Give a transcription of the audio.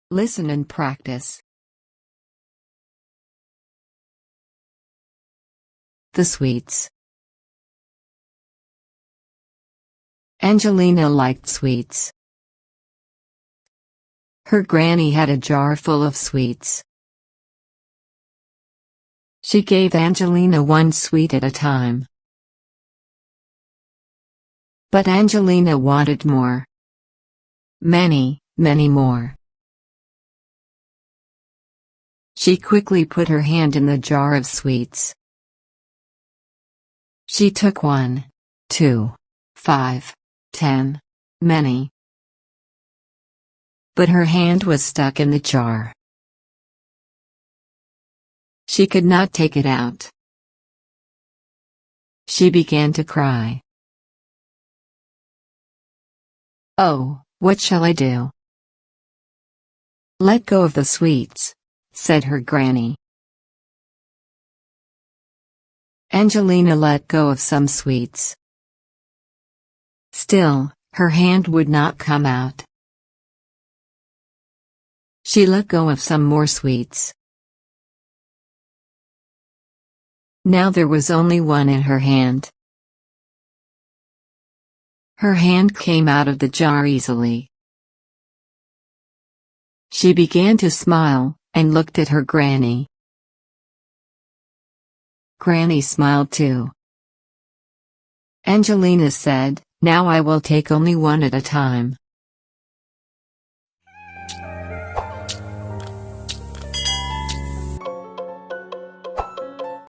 Listen and practice. The sweets. Angelina liked sweets. Her granny had a jar full of sweets. She gave Angelina one sweet at a time. But Angelina wanted more. Many, many more. She quickly put her hand in the jar of sweets. She took 1, 2, 5, 10, many. But her hand was stuck in the jar. She could not take it out. She began to cry. "Oh, what shall I do?" "Let go of the sweets," said her granny. Angelina let go of some sweets. Still, her hand would not come out. She let go of some more sweets. Now there was only one in her hand. Her hand came out of the jar easily. She began to smile, and looked at her granny. Granny smiled too. Angelina said, "Now I will take only one at a time."